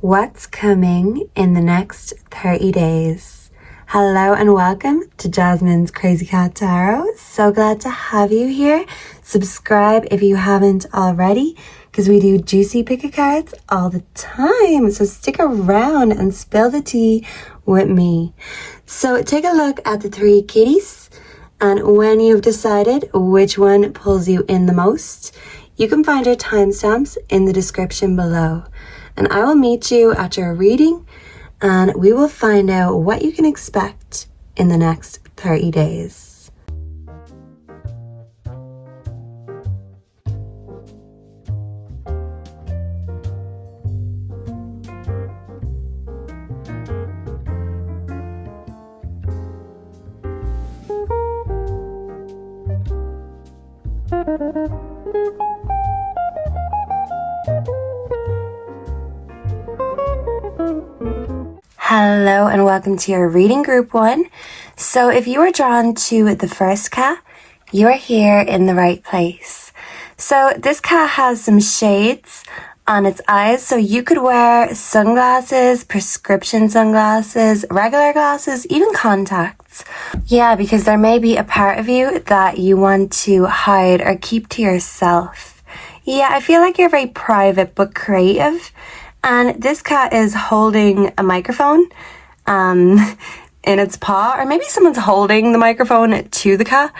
What's coming in the next 30 days? Hello and welcome to Jasmine's Crazy Cat Tarot. So glad to have you here. Subscribe if you haven't already, because we do juicy pick a cards all the time. So stick around and spill the tea with me. So take a look at the three kitties, and when you've decided which one pulls you in the most, you can find our timestamps in the description below. And I will meet you at your reading, and we will find out what you can expect in the next 30 days. Hello and welcome to your reading group 1. So if you are drawn to the first cat, you are here in the right place. So this cat has some shades on its eyes, so you could wear sunglasses, prescription sunglasses, regular glasses, even contacts. Yeah, because there may be a part of you that you want to hide or keep to yourself. Yeah, I feel like you're very private but creative. And this cat is holding a microphone in its paw, or maybe someone's holding the microphone to the cat.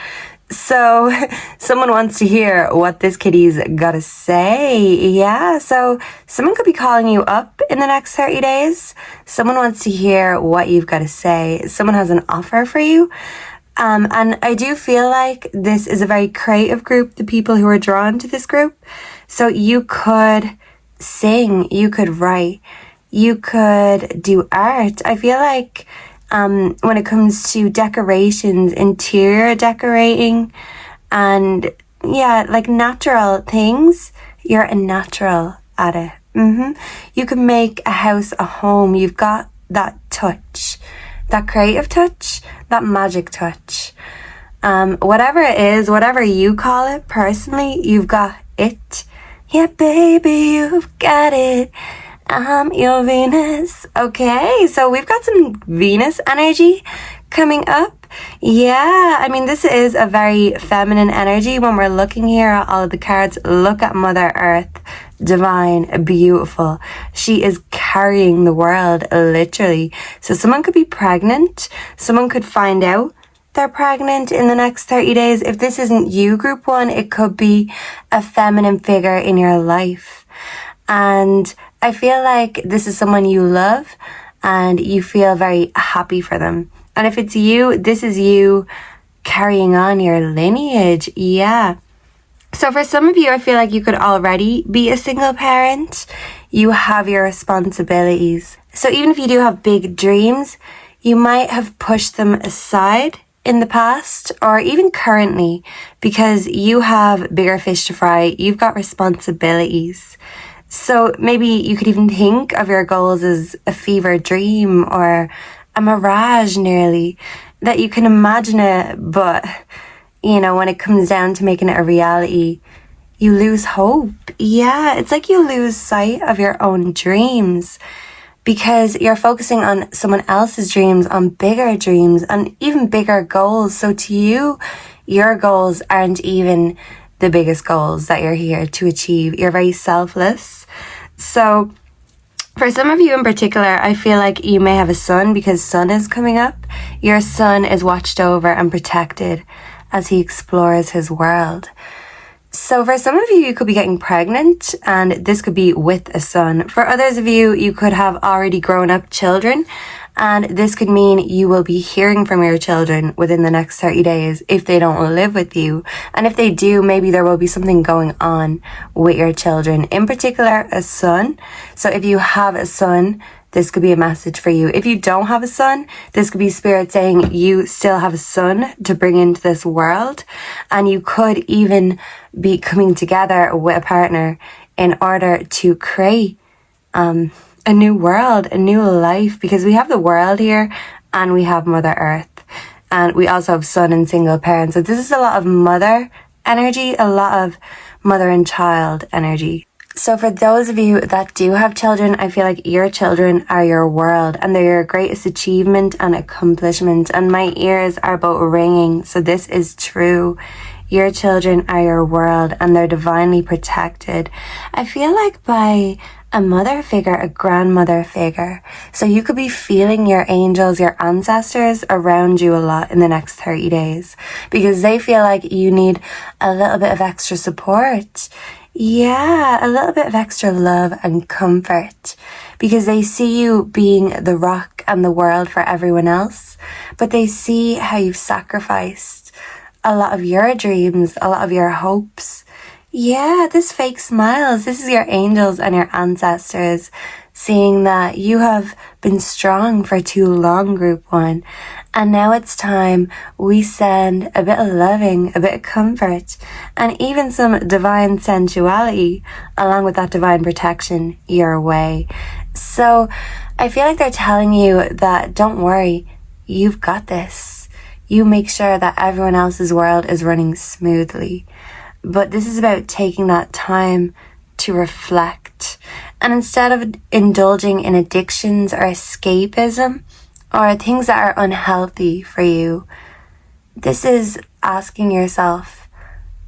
So someone wants to hear what this kitty's got to say. Yeah, so someone could be calling you up in the next 30 days. Someone wants to hear what you've got to say. Someone has an offer for you. And I do feel like this is a very creative group, the people who are drawn to this group. So you could sing, you could write, you could do art. I feel like when it comes to decorations, interior decorating, and yeah, like natural things, you're a natural at it. You can make a house a home. You've got that touch, that creative touch, that magic touch. Whatever it is, whatever you call it, personally, you've got it. Yeah, baby, you've got it. I'm your Venus. Okay, so we've got some Venus energy coming up. Yeah, I mean, this is a very feminine energy. When we're looking here at all of the cards, look at Mother Earth. Divine, beautiful. She is carrying the world, literally. So someone could be pregnant. Someone could find out they're pregnant in the next 30 days. If this isn't you, group 1, it could be a feminine figure in your life. And I feel like this is someone you love and you feel very happy for them. And if it's you, this is you carrying on your lineage. Yeah. So for some of you, I feel like you could already be a single parent. You have your responsibilities. So even if you do have big dreams, you might have pushed them aside in the past or even currently because you have bigger fish to fry. You've got responsibilities. So maybe you could even think of your goals as a fever dream or a mirage nearly, that you can imagine it, but you know, when it comes down to making it a reality, you lose hope. Yeah, it's like you lose sight of your own dreams, because you're focusing on someone else's dreams, on bigger dreams, on even bigger goals. So to you, your goals aren't even the biggest goals that you're here to achieve. You're very selfless. So for some of you in particular, I feel like you may have a son, because sun is coming up. Your son is watched over and protected as he explores his world. So for some of you, you could be getting pregnant, and this could be with a son. For others of you, you could have already grown up children, and this could mean you will be hearing from your children within the next 30 days if they don't live with you. And if they do, maybe there will be something going on with your children, in particular a son. So if you have a son, this could be a message for you. If you don't have a son, this could be spirit saying you still have a son to bring into this world. And you could even be coming together with a partner in order to create a new world, a new life, because we have the world here and we have Mother Earth. And we also have son and single parents. So this is a lot of mother energy, a lot of mother and child energy. So for those of you that do have children, I feel like your children are your world and they're your greatest achievement and accomplishment. And my ears are both ringing. So this is true. Your children are your world and they're divinely protected. I feel like by a mother figure, a grandmother figure. So you could be feeling your angels, your ancestors around you a lot in the next 30 days because they feel like you need a little bit of extra support. Yeah, a little bit of extra love and comfort because they see you being the rock and the world for everyone else, but they see how you've sacrificed a lot of your dreams, a lot of your hopes. Yeah, this fake smiles, this is your angels and your ancestors seeing that you have been strong for too long, group one. And now it's time we send a bit of loving, a bit of comfort, and even some divine sensuality along with that divine protection your way. So I feel like they're telling you that don't worry, you've got this. You make sure that everyone else's world is running smoothly. But this is about taking that time to reflect. And instead of indulging in addictions or escapism or things that are unhealthy for you, this is asking yourself,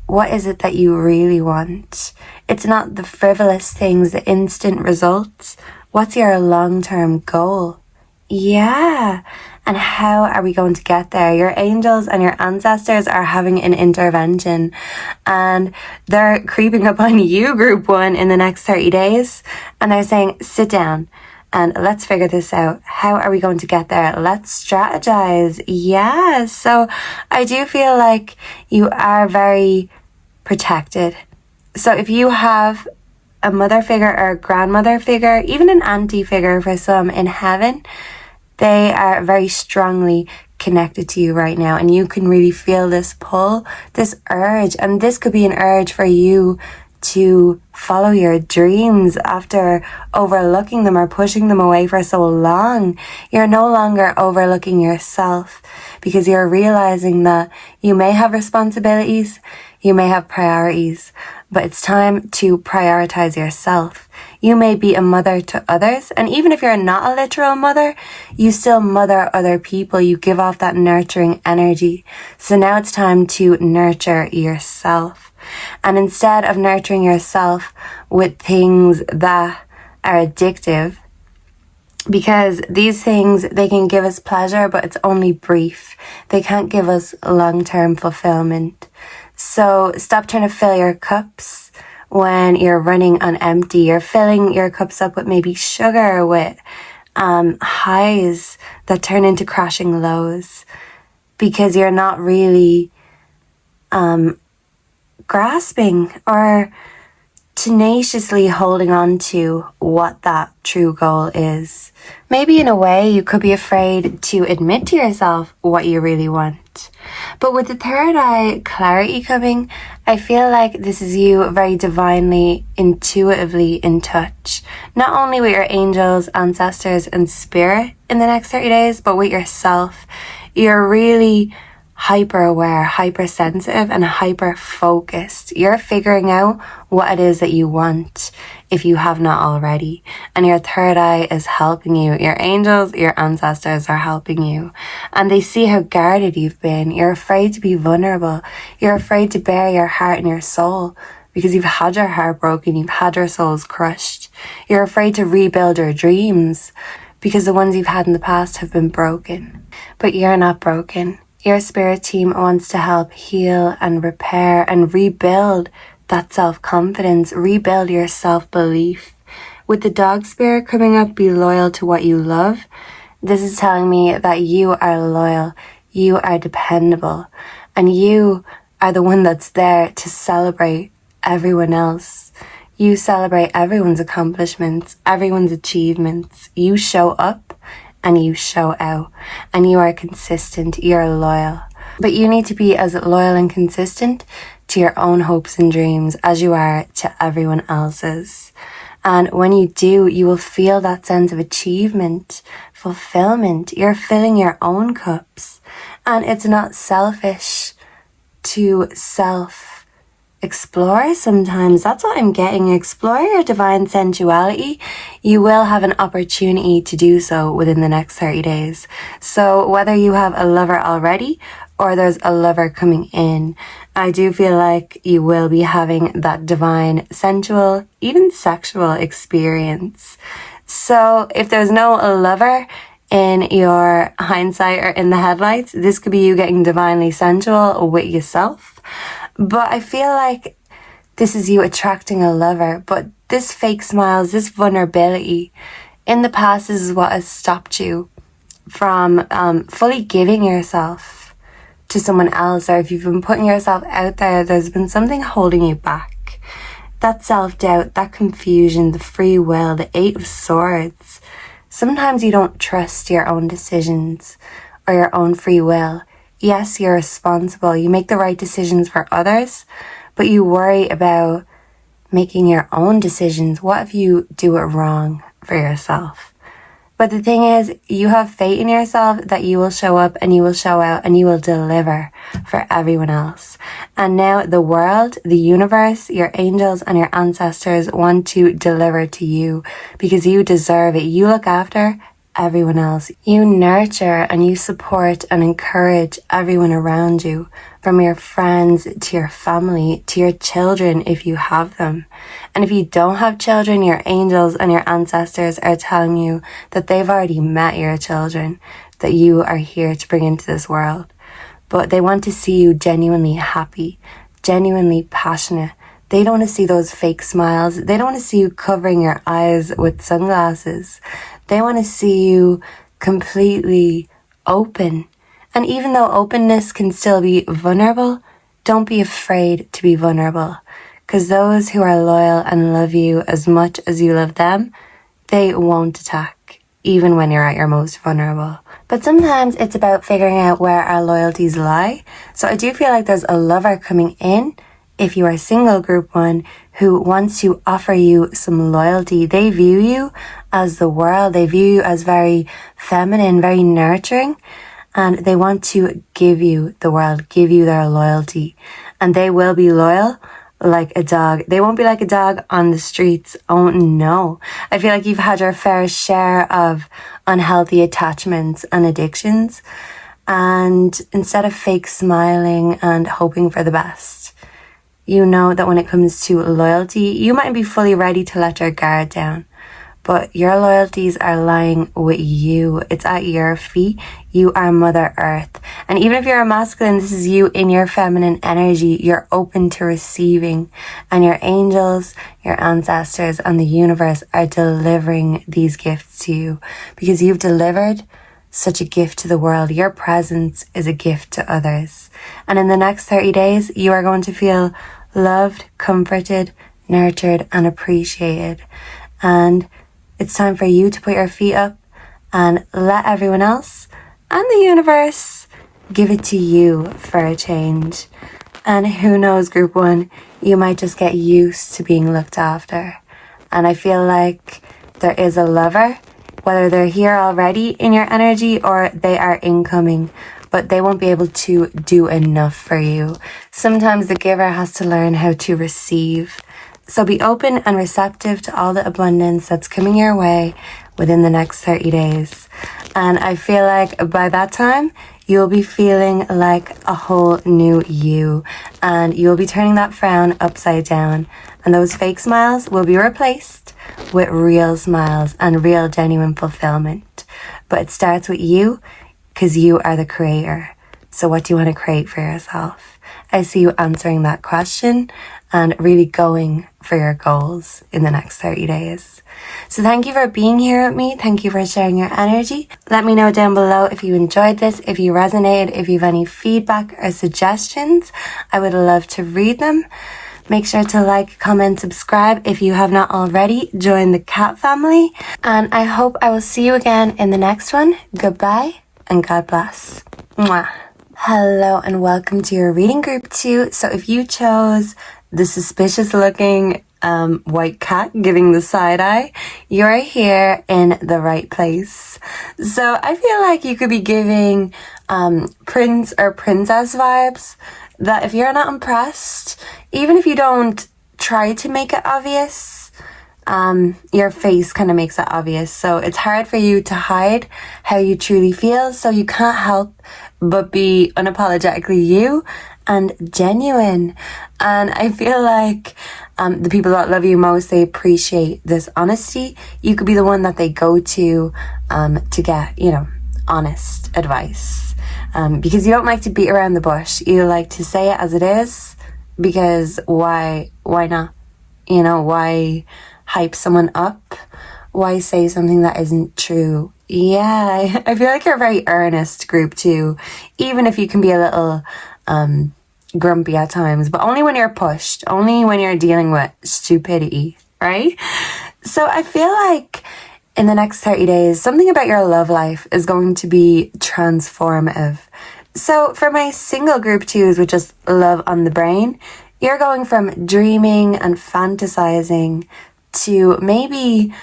what is it that you really want? It's not the frivolous things, the instant results. What's your long-term goal? Yeah. And how are we going to get there? Your angels and your ancestors are having an intervention and they're creeping up on you, group one, in the next 30 days. And they're saying, sit down and let's figure this out. How are we going to get there? Let's strategize. Yeah. So I do feel like you are very protected. So if you have a mother figure or a grandmother figure, even an auntie figure for some in heaven, they are very strongly connected to you right now and you can really feel this pull, this urge, and this could be an urge for you to follow your dreams after overlooking them or pushing them away for so long. You're no longer overlooking yourself because you're realizing that you may have responsibilities, you may have priorities, but it's time to prioritize yourself. You may be a mother to others, and even if you're not a literal mother, you still mother other people. You give off that nurturing energy. So now it's time to nurture yourself. And instead of nurturing yourself with things that are addictive, because these things, they can give us pleasure, but it's only brief. They can't give us long-term fulfillment. So stop trying to fill your cups when you're running on empty. You're filling your cups up with maybe sugar, with highs that turn into crashing lows because you're not really grasping or tenaciously holding on to what that true goal is. Maybe in a way you could be afraid to admit to yourself what you really want. But with the third eye clarity coming, I feel like this is you very divinely, intuitively in touch. Not only with your angels, ancestors, and spirit in the next 30 days, but with yourself. You're really hyper aware, hypersensitive, and hyper focused. You're figuring out what it is that you want if you have not already. And your third eye is helping you. Your angels, your ancestors are helping you. And they see how guarded you've been. You're afraid to be vulnerable. You're afraid to bare your heart and your soul because you've had your heart broken. You've had your souls crushed. You're afraid to rebuild your dreams because the ones you've had in the past have been broken. But you're not broken. Your spirit team wants to help heal and repair and rebuild that self-confidence, rebuild your self-belief. With the dog spirit coming up, be loyal to what you love. This is telling me that you are loyal, you are dependable, and you are the one that's there to celebrate everyone else. You celebrate everyone's accomplishments, everyone's achievements. You show up and you show out, and you are consistent, you're loyal. But you need to be as loyal and consistent to your own hopes and dreams as you are to everyone else's. And when you do, you will feel that sense of achievement, fulfillment. You're filling your own cups. And it's not selfish to self-express explore sometimes. That's what I'm getting. Explore your divine sensuality. You will have an opportunity to do so within the next 30 days. So whether you have a lover already or there's a lover coming in, I do feel like you will be having that divine, sensual, even sexual experience. So if there's no lover in your hindsight or in the headlights, this could be you getting divinely sensual with yourself. But I feel like this is you attracting a lover. But this fake smiles, this vulnerability, in the past, this is what has stopped you from fully giving yourself to someone else. Or if you've been putting yourself out there, there's been something holding you back. That self-doubt, that confusion, the free will, the 8 of Swords. Sometimes you don't trust your own decisions or your own free will. Yes, you're responsible. You make the right decisions for others, but you worry about making your own decisions. What if you do it wrong for yourself? But the thing is, you have faith in yourself that you will show up and you will show out and you will deliver for everyone else. And now the world, the universe, your angels and your ancestors want to deliver to you because you deserve it. You look after everyone else. You nurture and you support and encourage everyone around you, from your friends to your family to your children if you have them. And if you don't have children, your angels and your ancestors are telling you that they've already met your children that you are here to bring into this world. But they want to see you genuinely happy, genuinely passionate. They don't want to see those fake smiles. They don't want to see you covering your eyes with sunglasses. They want to see you completely open. And even though openness can still be vulnerable, don't be afraid to be vulnerable. Because those who are loyal and love you as much as you love them, they won't attack, even when you're at your most vulnerable. But sometimes it's about figuring out where our loyalties lie. So I do feel like there's a lover coming in, if you are single, group 1, who wants to offer you some loyalty. They view you as the world. They view you as very feminine, very nurturing. And they want to give you the world, give you their loyalty. And they will be loyal like a dog. They won't be like a dog on the streets. Oh no. I feel like you've had your fair share of unhealthy attachments and addictions. And instead of fake smiling and hoping for the best, you know that when it comes to loyalty, you might be fully ready to let your guard down. But your loyalties are lying with you. It's at your feet. You are Mother Earth. And even if you're a masculine, this is you in your feminine energy. You're open to receiving. And your angels, your ancestors, and the universe are delivering these gifts to you. Because you've delivered such a gift to the world. Your presence is a gift to others. And in the next 30 days, you are going to feel loved, comforted, nurtured, and appreciated. And it's time for you to put your feet up and let everyone else and the universe give it to you for a change. And who knows, group 1, you might just get used to being looked after. And I feel like there is a lover, whether they're here already in your energy or they are incoming, but they won't be able to do enough for you. Sometimes the giver has to learn how to receive. So be open and receptive to all the abundance that's coming your way within the next 30 days. And I feel like by that time, you'll be feeling like a whole new you. And you'll be turning that frown upside down. And those fake smiles will be replaced with real smiles and real genuine fulfillment. But it starts with you, because you are the creator. So what do you want to create for yourself? I see you answering that question and really going for your goals in the next 30 days. So thank you for being here with me. Thank you for sharing your energy. Let me know down below if you enjoyed this, if you resonated, if you have any feedback or suggestions. I would love to read them. Make sure to like, comment, subscribe if you have not already. Join the cat family. And I hope I will see you again in the next one. Goodbye and God bless. Mwah. Hello and welcome to your reading group 2. So if you chose the suspicious looking white cat giving the side eye, you're here in the right place. So I feel like you could be giving prince or princess vibes. that if you're not impressed, even if you don't try to make it obvious, your face kind of makes it obvious. So it's hard for you to hide how you truly feel. So you can't help but be unapologetically you and genuine. And I feel like the people that love you most, they appreciate this honesty. You could be the one that they go to get, honest advice. Because you don't like to beat around the bush. You like to say it as it is, because why not? Why hype someone up? Why say something that isn't true? Yeah, I feel like you're a very earnest group too, even if you can be a little grumpy at times, but only when you're pushed, only when you're dealing with stupidity, right? So I feel like in the next 30 days, something about your love life is going to be transformative. So for my single group twos with just love on the brain, you're going from dreaming and fantasizing to maybe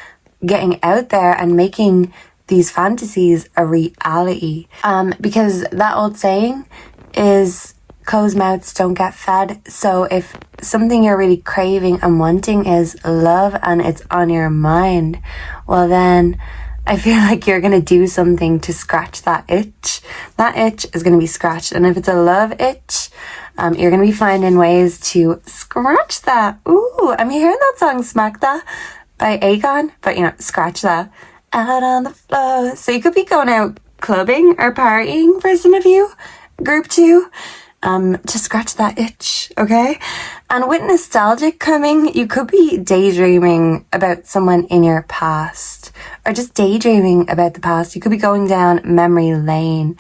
getting out there and making these fantasies a reality. Because that old saying is closed mouths don't get fed. So if something you're really craving and wanting is love and it's on your mind, well then I feel like you're going to do something to scratch that itch. That itch is going to be scratched. And if it's a love itch, you're going to be finding ways to scratch that. Ooh, I'm hearing that song Smack That by Akon, but scratch that out on the floor. So you could be going out clubbing or partying for some of you, group two, to scratch that itch, okay? And with nostalgic coming, you could be daydreaming about someone in your past, or just daydreaming about the past. You could be going down memory lane.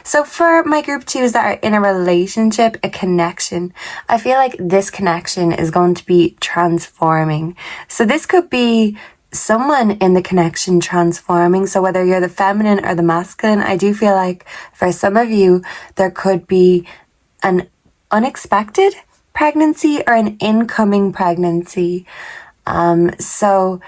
So for my group twos that are in a relationship, a connection, I feel like this connection is going to be transforming. So this could be someone in the connection transforming. So whether you're the feminine or the masculine, I do feel like for some of you, there could be an unexpected pregnancy or an incoming pregnancy. So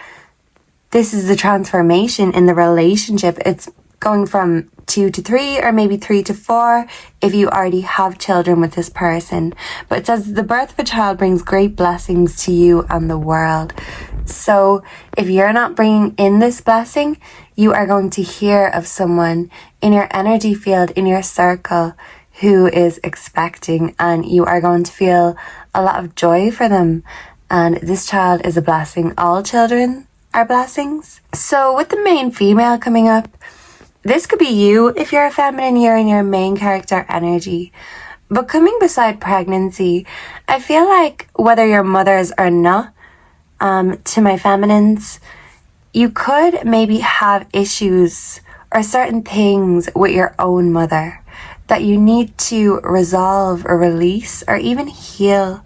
this is the transformation in the relationship. It's going from 2 to 3 or maybe 3 to 4 if you already have children with this person. But it says the birth of a child brings great blessings to you and the world. So if you're not bringing in this blessing, you are going to hear of someone in your energy field, in your circle, who is expecting, and you are going to feel a lot of joy for them. And this child is a blessing. All children are blessings. So with the main female coming up, this could be you. If you're a feminine, you're in your main character energy. But coming beside pregnancy, I feel like whether you're mothers or not, to my feminines, you could maybe have issues or certain things with your own mother that you need to resolve or release or even heal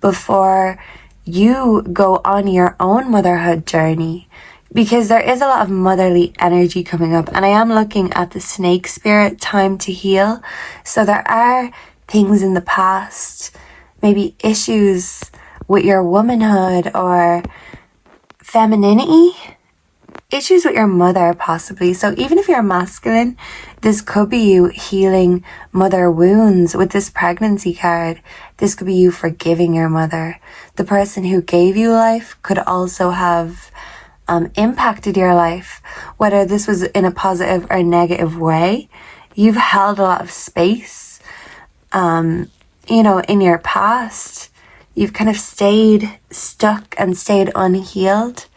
before you go on your own motherhood journey. Because there is a lot of motherly energy coming up, and I am looking at the snake spirit, time to heal. So there are things in the past, maybe issues with your womanhood or femininity, issues with your mother possibly. So even if you're masculine, this could be you healing mother wounds with this pregnancy card. This could be you forgiving your mother. The person who gave you life could also have impacted your life, whether this was in a positive or negative way. You've held a lot of space, in your past. You've kind of stayed stuck and stayed unhealed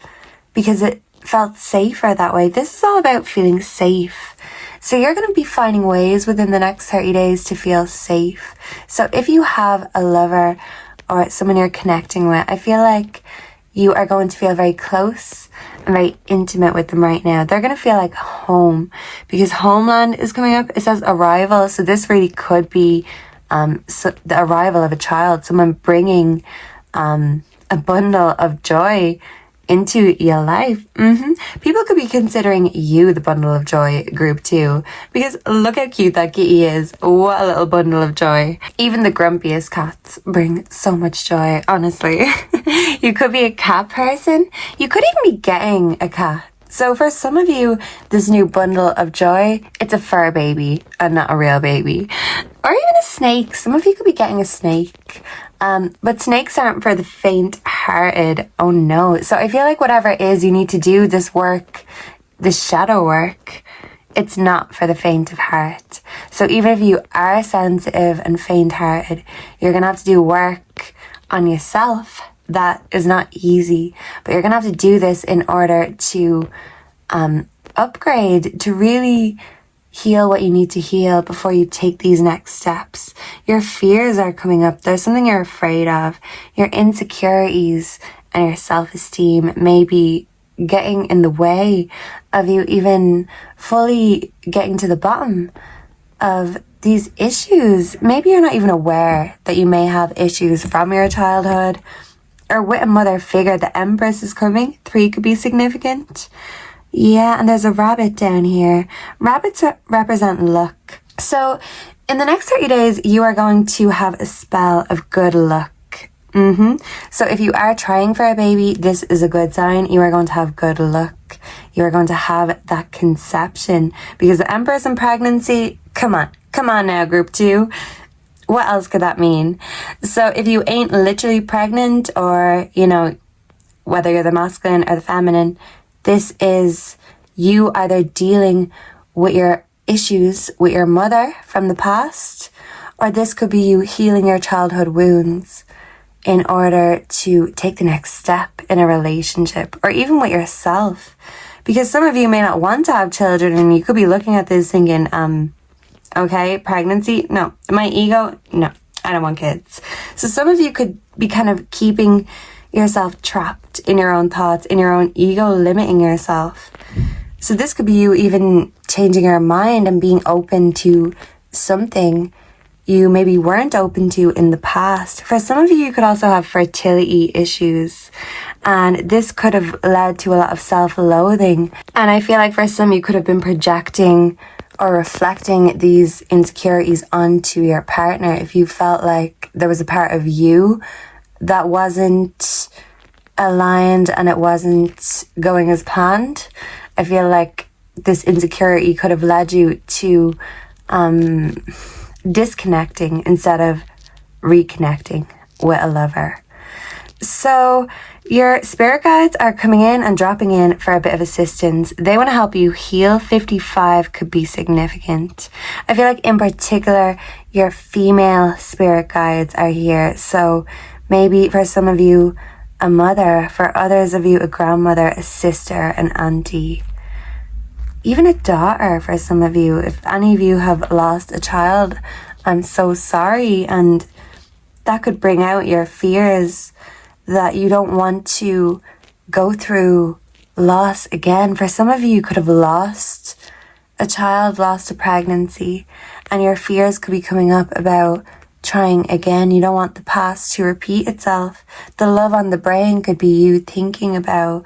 because it felt safer that way. This is all about feeling safe. So you're going to be finding ways within the next 30 days to feel safe. So if you have a lover or someone you're connecting with, I feel like you are going to feel very close and very intimate with them right now. They're going to feel like home because homeland is coming up. It says arrival. So this really could be the arrival of a child, someone bringing a bundle of joy into your life. People could be considering you the bundle of joy group too, because look how cute that kitty is. What a little bundle of joy. Even the grumpiest cats bring so much joy, honestly. You could be a cat person. You could even be getting a cat. So for some of you, this new bundle of joy, it's a fur baby and not a real baby. Or even a snake. Some of you could be getting a snake. But snakes aren't for the faint-hearted. Oh no. So I feel like whatever it is you need to do, this work, this shadow work, it's not for the faint of heart. So even if you are sensitive and faint-hearted, you're going to have to do work on yourself. That is not easy, but you're going to have to do this in order to upgrade, to really heal what you need to heal before you take these next steps. Your fears are coming up. There's something you're afraid of. Your insecurities and your self-esteem may be getting in the way of you even fully getting to the bottom of these issues. Maybe you're not even aware that you may have issues from your childhood or with a mother figure. The Empress is coming. 3 could be significant. Yeah, and there's a rabbit down here. Rabbits represent luck. So in the next 30 days, you are going to have a spell of good luck. So if you are trying for a baby, this is a good sign. You are going to have good luck. You are going to have that conception, because the Empress in pregnancy, come on now, group 2. What else could that mean? So if you ain't literally pregnant, or, you know, whether you're the masculine or the feminine, this is you either dealing with your issues with your mother from the past, or this could be you healing your childhood wounds in order to take the next step in a relationship, or even with yourself. Because some of you may not want to have children, and you could be looking at this thinking, okay, pregnancy? No. My ego? No, I don't want kids. So some of you could be kind of keeping yourself trapped in your own thoughts, in your own ego, limiting yourself. So this could be you even changing your mind and being open to something you maybe weren't open to in the past. For some of you, you could also have fertility issues, and this could have led to a lot of self-loathing. And I feel like for some, you could have been projecting or reflecting these insecurities onto your partner if you felt like there was a part of you that wasn't aligned and it wasn't going as planned. I feel like this insecurity could have led you to disconnecting instead of reconnecting with a lover. So your spirit guides are coming in and dropping in for a bit of assistance. They want to help you heal. 55 could be significant. I feel like in particular, your female spirit guides are here. So maybe for some of you, a mother, for others of you, a grandmother, a sister, an auntie, even a daughter for some of you. If any of you have lost a child, I'm so sorry. And that could bring out your fears that you don't want to go through loss again. For some of you, you could have lost a child, lost a pregnancy, and your fears could be coming up about trying again. You don't want the past to repeat itself. The love on the brain could be you thinking about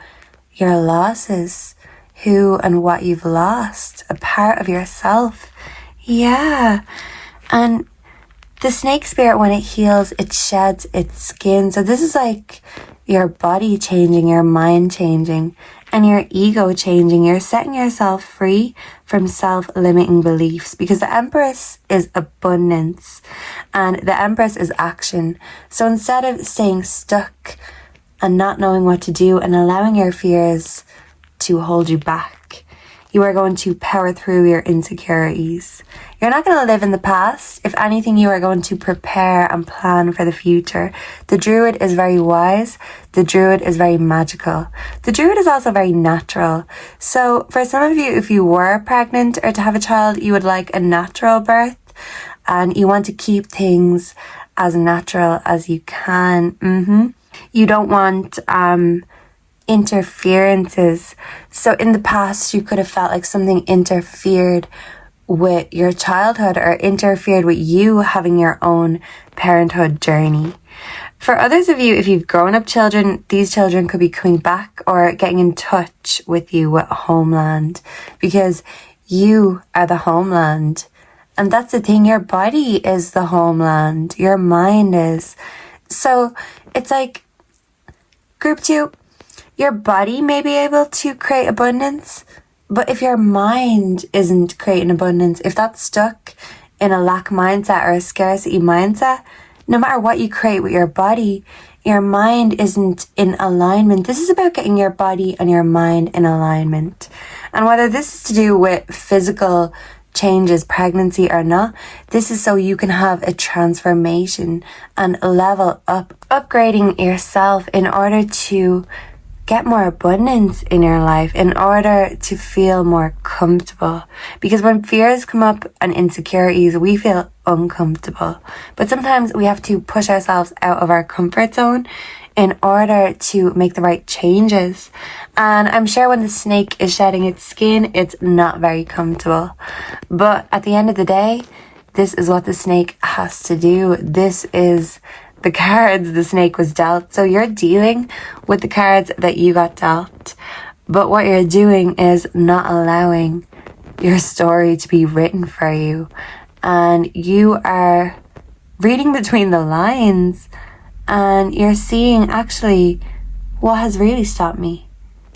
your losses, who and what you've lost, a part of yourself. Yeah. And the snake spirit, when it heals, it sheds its skin. So this is like your body changing, your mind changing, and your ego changing. You're setting yourself free from self-limiting beliefs, because the Empress is abundance and the Empress is action. So instead of staying stuck and not knowing what to do and allowing your fears to hold you back, you are going to power through your insecurities. You're not going to live in the past. If anything, you are going to prepare and plan for the future. The Druid is very wise. The Druid is very magical. The Druid is also very natural. So for some of you, if you were pregnant or to have a child, you would like a natural birth, and you want to keep things as natural as you can. You don't want interferences. So in the past, you could have felt like something interfered with your childhood or interfered with you having your own parenthood journey. For others of you, if you've grown up children, these children could be coming back or getting in touch with you with a homeland, because you are the homeland. And that's the thing, your body is the homeland, your mind is. So it's like, group 2, Your body may be able to create abundance, but if your mind isn't creating abundance, if that's stuck in a lack mindset or a scarcity mindset, no matter what you create with your body, your mind isn't in alignment. This is about getting your body and your mind in alignment. And whether this is to do with physical changes, pregnancy or not, this is so you can have a transformation and level up, upgrading yourself in order to get more abundance in your life, in order to feel more comfortable. Because when fears come up and insecurities, we feel uncomfortable. But sometimes we have to push ourselves out of our comfort zone in order to make the right changes. And I'm sure when the snake is shedding its skin, it's not very comfortable. But at the end of the day, this is what the snake has to do. This is the cards the snake was dealt. So you're dealing with the cards that you got dealt. But what you're doing is not allowing your story to be written for you. And you are reading between the lines and you're seeing actually what has really stopped me.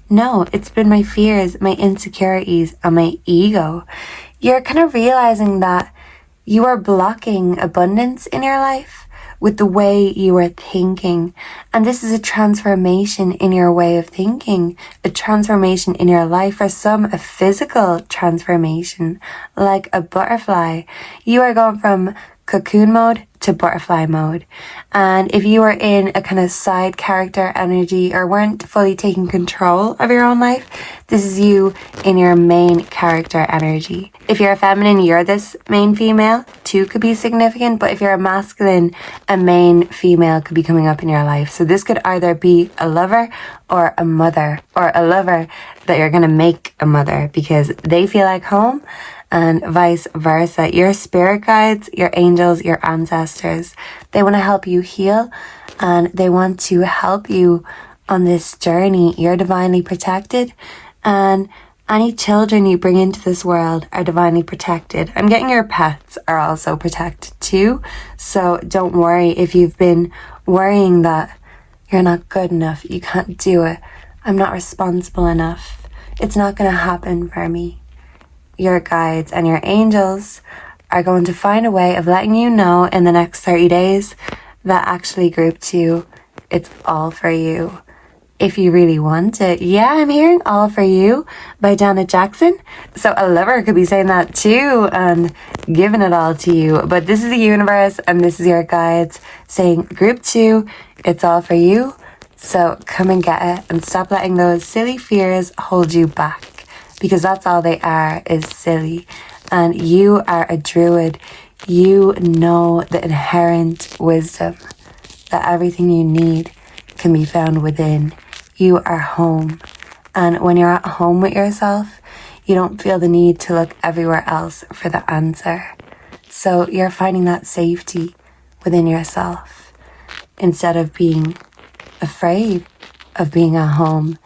No, it's been my fears, my insecurities, and my ego. You're kind of realizing that you are blocking abundance in your life with the way you are thinking. And this is a transformation in your way of thinking, a transformation in your life. For some, a physical transformation, like a butterfly. You are going from cocoon mode to butterfly mode. And if you were in a kind of side character energy or weren't fully taking control of your own life, this is you in your main character energy. If you're a feminine, you're this main female. Two could be significant, but if you're a masculine, a main female could be coming up in your life. So this could either be a lover or a mother, or a lover that you're going to make a mother because they feel like home, and vice versa. Your spirit guides, your angels, your ancestors, they want to help you heal and they want to help you on this journey. You're divinely protected, and any children you bring into this world are divinely protected. I'm getting your pets are also protected too. So don't worry if you've been worrying that you're not good enough, you can't do it, I'm not responsible enough, it's not going to happen for me. Your guides and your angels are going to find a way of letting you know in the next 30 days that actually group 2, it's all for you. If you really want it. Yeah, I'm hearing All For You by Janet Jackson. So a lover could be saying that too and giving it all to you. But this is the universe and this is your guides saying group 2, it's all for you. So come and get it and stop letting those silly fears hold you back, because that's all they are, is silly. And you are a druid. You know the inherent wisdom that everything you need can be found within. You are home. And when you're at home with yourself, you don't feel the need to look everywhere else for the answer. So you're finding that safety within yourself. Instead of being afraid of being at home,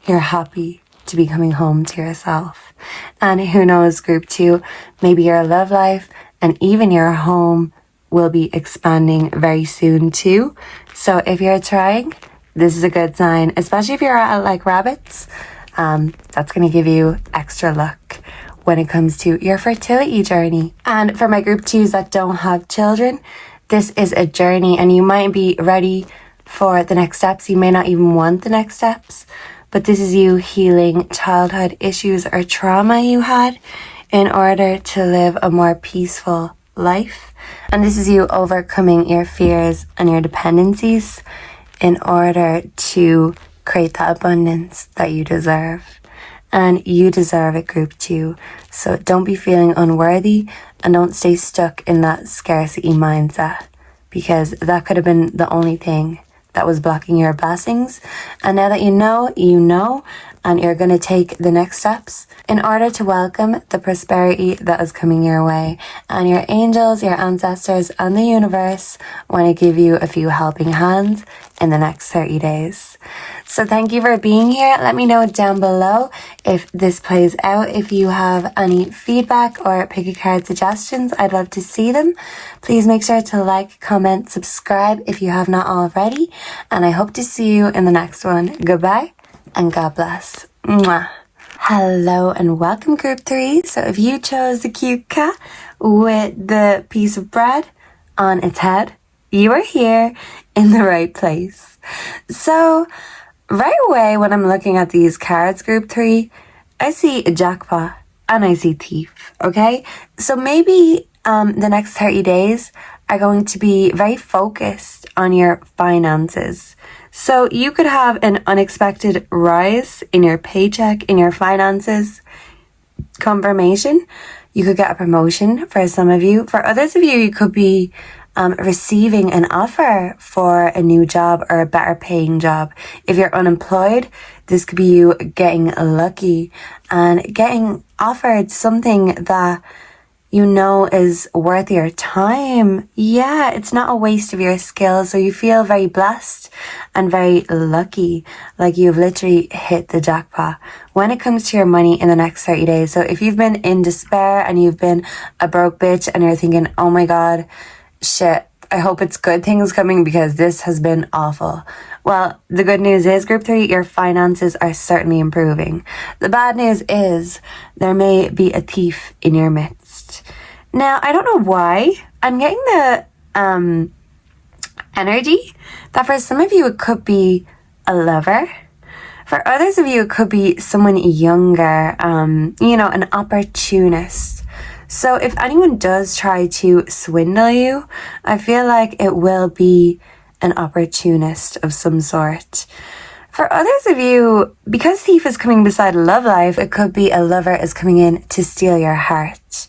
you're happy to be coming home to yourself. And who knows, group 2, maybe your love life and even your home will be expanding very soon too. So if you're trying, this is a good sign, especially if you're like rabbits. That's going to give you extra luck when it comes to your fertility journey. And for my group 2s that don't have children, this is a journey and you might be ready for the next steps. You may not even want the next steps, but this is you healing childhood issues or trauma you had in order to live a more peaceful life. And this is you overcoming your fears and your dependencies in order to create the abundance that you deserve. And you deserve it, group 2. So don't be feeling unworthy and don't stay stuck in that scarcity mindset, because that could have been the only thing that was blocking your blessings. And now that you know, and you're going to take the next steps in order to welcome the prosperity that is coming your way. And your angels, your ancestors, and the universe want to give you a few helping hands in the next 30 days. So thank you for being here. Let me know down below if this plays out. If you have any feedback or pick a card suggestions, I'd love to see them. Please make sure to like, comment, subscribe if you have not already. And I hope to see you in the next one. Goodbye and God bless. Mwah. Hello and welcome, Group 3. So if you chose the cute cat with the piece of bread on its head, you are here in the right place. So right away when I'm looking at these cards, Group 3, I see a jackpot and I see thief, okay? So maybe the next 30 days are going to be very focused on your finances. So you could have an unexpected rise in your paycheck, in your finances, confirmation. You could get a promotion for some of you. For others of you, you could be receiving an offer for a new job or a better paying job. If you're unemployed, this could be you getting lucky and getting offered something that you know is worth your time. Yeah, it's not a waste of your skills. So you feel very blessed and very lucky, like you've literally hit the jackpot when it comes to your money in the next 30 days. So if you've been in despair and you've been a broke bitch and you're thinking, oh my God, shit, I hope it's good things coming because this has been awful. Well, the good news is, Group 3, your finances are certainly improving. The bad news is there may be a thief in your midst. Now, I don't know why. I'm getting the energy that for some of you it could be a lover. For others of you, it could be someone younger, an opportunist. So if anyone does try to swindle you, I feel like it will be an opportunist of some sort. For others of you, because thief is coming beside love life, it could be a lover is coming in to steal your heart.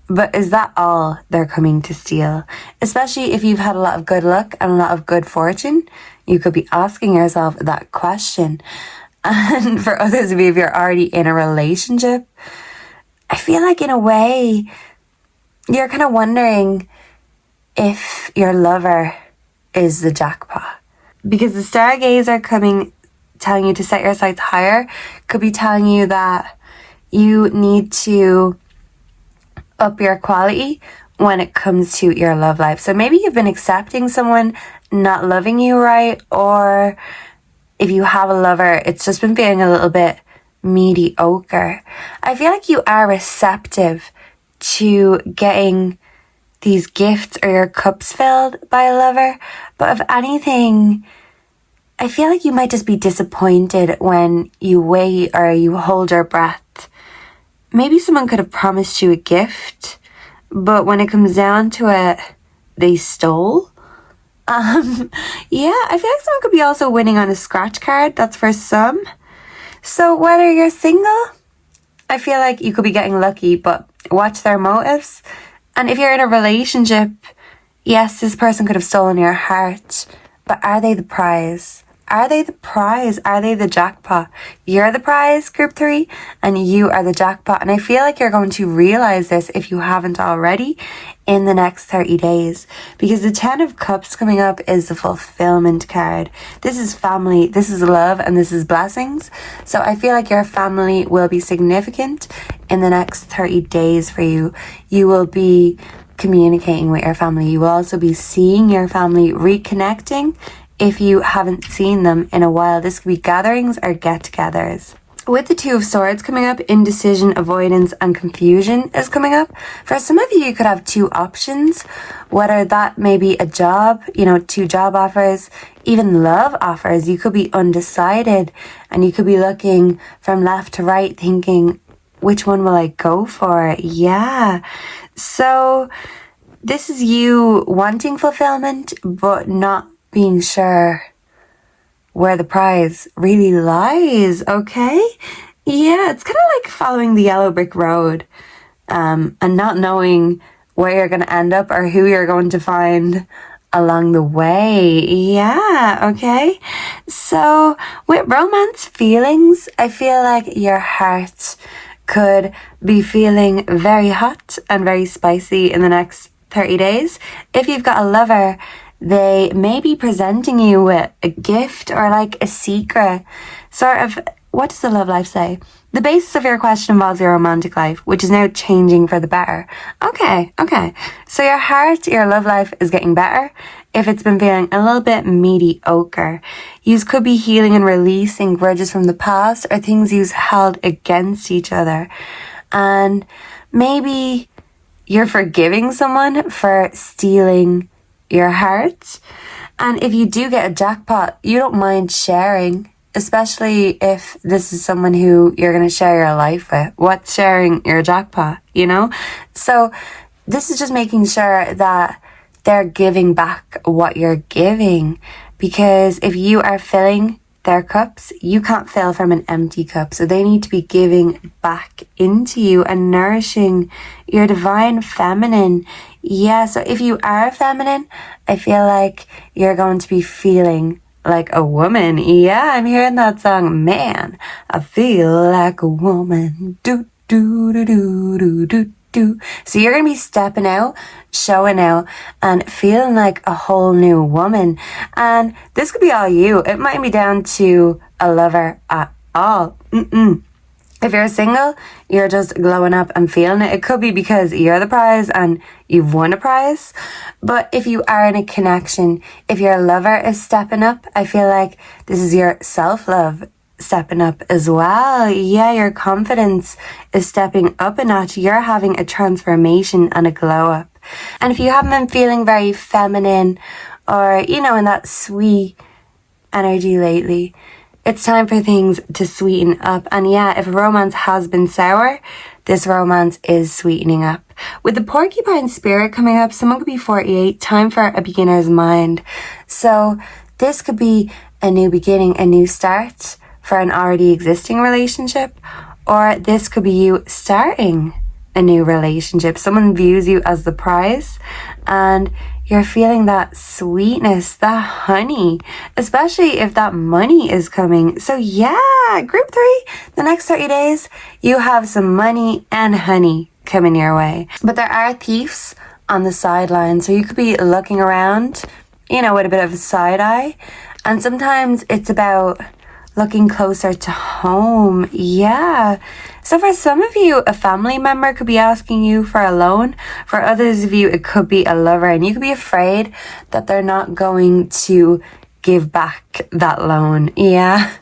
But is that all they're coming to steal? Especially if you've had a lot of good luck and a lot of good fortune, you could be asking yourself that question. And for others of you, if you're already in a relationship, I feel like in a way, you're kind of wondering if your lover is the jackpot. Because the stargazer coming, telling you to set your sights higher, could be telling you that you need to up your quality when it comes to your love life. So maybe you've been accepting someone not loving you right, or if you have a lover, it's just been feeling a little bit mediocre. I feel like you are receptive to getting these gifts or your cups filled by a lover, but if anything, I feel like you might just be disappointed when you wait or you hold your breath. Maybe someone could have promised you a gift, but when it comes down to it, they stole. Yeah, I feel like someone could be also winning on a scratch card. That's for some. So whether you're single, I feel like you could be getting lucky, but watch their motives. And if you're in a relationship, yes, this person could have stolen your heart, but are they the prize? Are they the prize? Are they the jackpot? You're the prize, Group 3, and you are the jackpot. And I feel like you're going to realize this, if you haven't already, in the next 30 days. Because the 10 of Cups coming up is the fulfillment card. This is family, this is love, and this is blessings. So I feel like your family will be significant in the next 30 days for you. You will be communicating with your family. You will also be seeing your family, reconnecting. If you haven't seen them in a while, this could be gatherings or get-togethers. With the 2 of Swords coming up, indecision, avoidance, and confusion is coming up. For some of you, you could have 2 options, whether that may be a job, 2 job offers, even love offers. You could be undecided and you could be looking from left to right thinking, which one will I go for? Yeah. So this is you wanting fulfillment, but not being sure where the prize really lies, okay? Yeah, it's kind of like following the yellow brick road and not knowing where you're going to end up or who you're going to find along the way. Yeah, okay? So with romance feelings, I feel like your heart could be feeling very hot and very spicy in the next 30 days. If you've got a lover, they may be presenting you with a gift or like a secret, sort of what does the love life say? The basis of your question involves your romantic life, which is now changing for the better. Okay. So your heart, your love life is getting better. If it's been feeling a little bit mediocre, you could be healing and releasing grudges from the past or things you've held against each other. And maybe you're forgiving someone for stealing your heart. And if you do get a jackpot, you don't mind sharing, especially if this is someone who you're going to share your life with. What's sharing your jackpot, you know? So this is just making sure that they're giving back what you're giving. Because if you are filling their cups, you can't fill from an empty cup. So they need to be giving back into you and nourishing your divine feminine. Yeah, so if you are feminine, I feel like you're going to be feeling like a woman. Yeah, I'm hearing that song, man. I feel like a woman. Do, do, do, do, do, do, do. So you're going to be stepping out, showing out, and feeling like a whole new woman. And this could be all you. It might be down to a lover at all. If you're single, you're just glowing up and feeling it. It could be because you're the prize and you've won a prize. But if you are in a connection, if your lover is stepping up, I feel like this is your self-love stepping up as well. Yeah, your confidence is stepping up a notch. You're having a transformation and a glow up. And if you haven't been feeling very feminine or, you know, in that sweet energy lately, it's time for things to sweeten up. And yeah, if a romance has been sour, this romance is sweetening up. With the porcupine spirit coming up, someone could be 48, time for a beginner's mind. So this could be a new beginning, a new start for an already existing relationship, or this could be you starting a new relationship. Someone views you as the prize and you're feeling that sweetness, that honey, especially if that money is coming. So yeah, group 3, the next 30 days, you have some money and honey coming your way. But there are thieves on the sideline. So you could be looking around, you know, with a bit of a side eye. And sometimes it's about looking closer to home. Yeah. So for some of you, a family member could be asking you for a loan. For others of you, it could be a lover, and you could be afraid that they're not going to give back that loan. Yeah.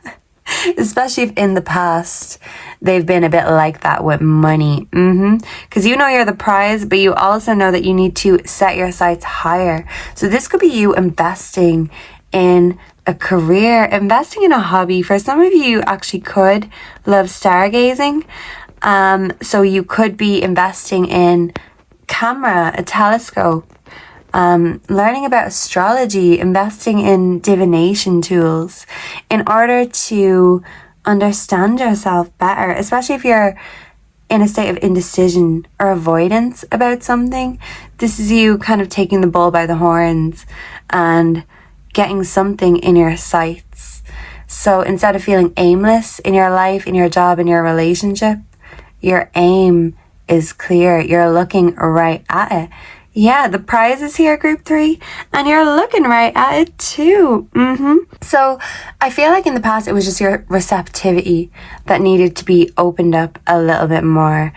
Especially if in the past they've been a bit like that with money. Because you know you're the prize, but you also know that you need to set your sights higher. So this could be you investing in a career, investing in a hobby. For some of you actually could love stargazing. So you could be investing in camera, a telescope, learning about astrology, investing in divination tools in order to understand yourself better, especially if you're in a state of indecision or avoidance about something. This is you kind of taking the bull by the horns and getting something in your sights. So instead of feeling aimless in your life, in your job, in your relationship, your aim is clear. You're looking right at it. Yeah, the prize is here, group 3, and you're looking right at it too. So I feel like in the past it was just your receptivity that needed to be opened up a little bit more,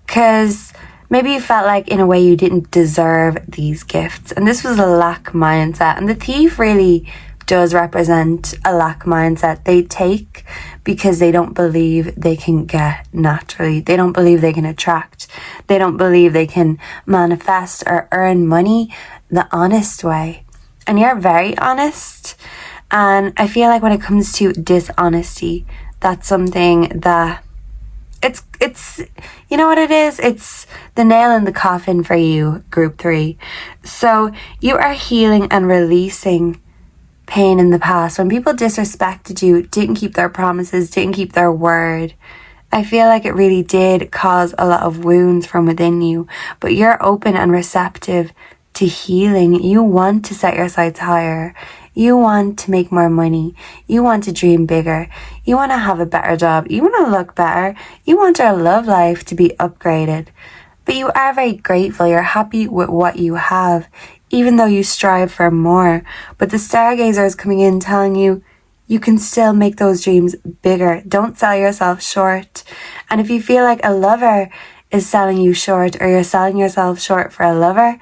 because maybe you felt like in a way you didn't deserve these gifts, and this was a lack mindset. And the thief really does represent a lack mindset. They take because they don't believe they can get naturally. They don't believe they can attract. They don't believe they can manifest or earn money the honest way. And you're very honest. And I feel like when it comes to dishonesty, that's something that it's you know what it is? It's the nail in the coffin for you, group 3. So you are healing and releasing pain in the past. When people disrespected you, didn't keep their promises, didn't keep their word, I feel like it really did cause a lot of wounds from within you. But you're open and receptive to healing. You want to set your sights higher. You want to make more money. You want to dream bigger. You want to have a better job. You want to look better. You want your love life to be upgraded. But you are very grateful. You're happy with what you have, even though you strive for more. But the stargazer is coming in telling you, you can still make those dreams bigger. Don't sell yourself short. And if you feel like a lover is selling you short, or you're selling yourself short for a lover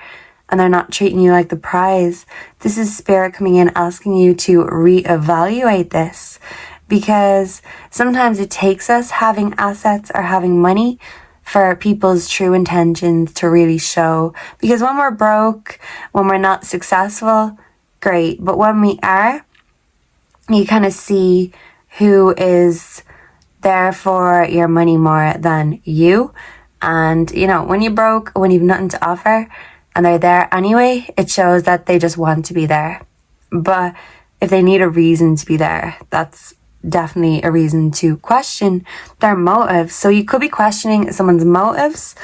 and they're not treating you like the prize, this is spirit coming in asking you to reevaluate this. Because sometimes it takes us having assets or having money for people's true intentions to really show. Because when we're broke, when we're not successful, great. But when we are, you kind of see who is there for your money more than you. And, you know, when you're broke, when you've nothing to offer and they're there anyway, it shows that they just want to be there. But if they need a reason to be there, that's definitely a reason to question their motives. So you could be questioning someone's motives.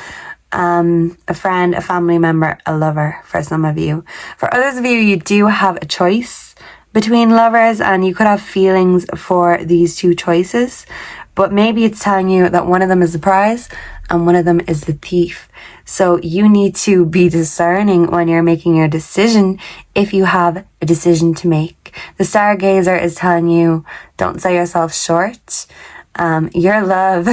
A friend, a family member, a lover for some of you. For others of you, you do have a choice between lovers and you could have feelings for these two choices. But maybe it's telling you that one of them is the prize and one of them is the thief. So you need to be discerning when you're making your decision if you have a decision to make. The Stargazer is telling you, don't sell yourself short. Your love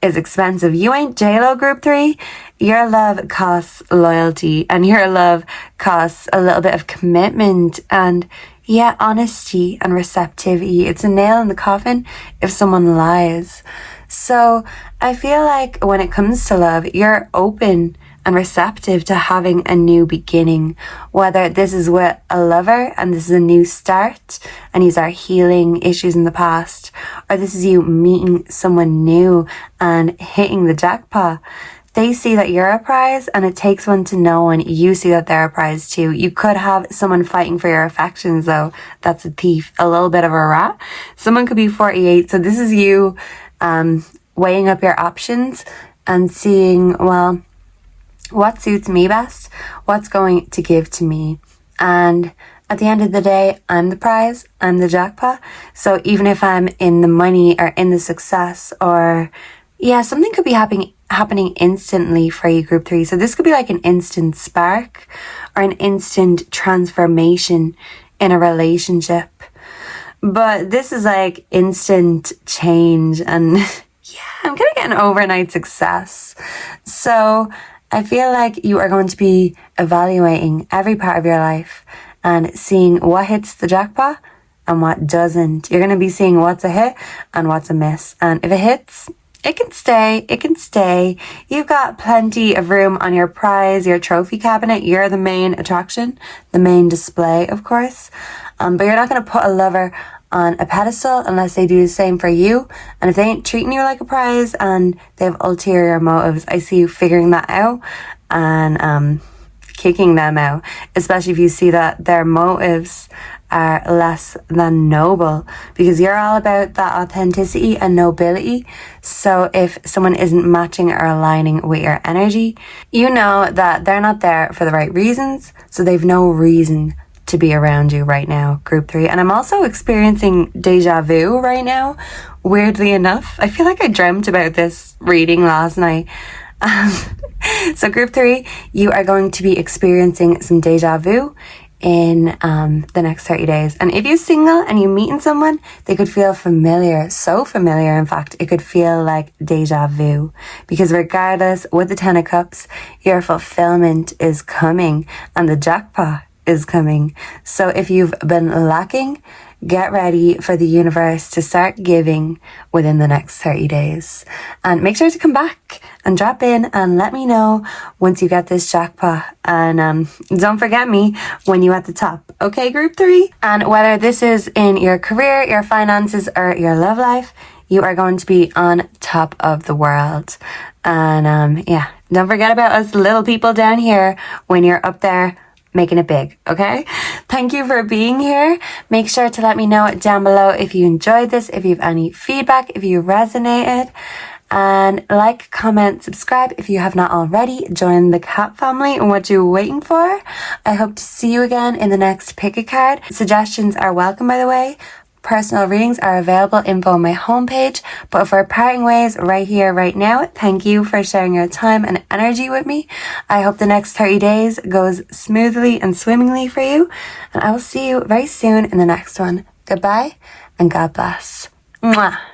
is expensive. You ain't JLo Group 3. Your love costs loyalty, and your love costs a little bit of commitment and, yeah, honesty and receptivity. It's a nail in the coffin if someone lies. So I feel like when it comes to love, you're open and receptive to having a new beginning, whether this is with a lover and this is a new start and these are healing issues in the past, or this is you meeting someone new and hitting the jackpot. They see that you're a prize, and it takes one to know when you see that they're a prize too. You could have someone fighting for your affections though. That's a thief, a little bit of a rat. Someone could be 48. So this is you weighing up your options and seeing, well, what suits me best? What's going to give to me? And at the end of the day, I'm the prize, I'm the jackpot. So even if I'm in the money or in the success, or yeah, something could be happening instantly for you, Group 3. So this could be like an instant spark or an instant transformation in a relationship. But this is like instant change, and yeah, I'm gonna get an overnight success. So I feel like you are going to be evaluating every part of your life and seeing what hits the jackpot and what doesn't. You're going to be seeing what's a hit and what's a miss. And if it hits, it can stay. It can stay. You've got plenty of room on your prize, your trophy cabinet. You're the main attraction, the main display, of course. But you're not going to put a lover on a pedestal unless they do the same for you. And if they ain't treating you like a prize and they have ulterior motives, I see you figuring that out and kicking them out, especially if you see that their motives are less than noble, because you're all about that authenticity and nobility. So if someone isn't matching or aligning with your energy, you know that they're not there for the right reasons, so they've no reason to be around you right now, Group 3. And I'm also experiencing deja vu right now, weirdly enough. I feel like I dreamt about this reading last night. So Group 3, you are going to be experiencing some deja vu in the next 30 days. And if you're single and you're meeting someone, they could feel familiar, so familiar, in fact, it could feel like deja vu. Because regardless, with the 10 of Cups, your fulfillment is coming and the jackpot is coming. So if you've been lacking, get ready for the universe to start giving within the next 30 days. And make sure to come back and drop in and let me know once you get this jackpot. And don't forget me when you're at the top. Okay, Group 3? And whether this is in your career, your finances, or your love life, you are going to be on top of the world. And yeah, don't forget about us little people down here when you're up there making it big, okay? Thank you for being here. Make sure to let me know down below if you enjoyed this, if you have any feedback, if you resonated. And like, comment, subscribe if you have not already. Join the cat family and what you're waiting for. I hope to see you again in the next pick a card. Suggestions are welcome, by the way. Personal readings are available, info on my homepage. But for parting ways right here, right now, thank you for sharing your time and energy with me. I hope the next 30 days goes smoothly and swimmingly for you. And I will see you very soon in the next one. Goodbye and God bless. Mwah.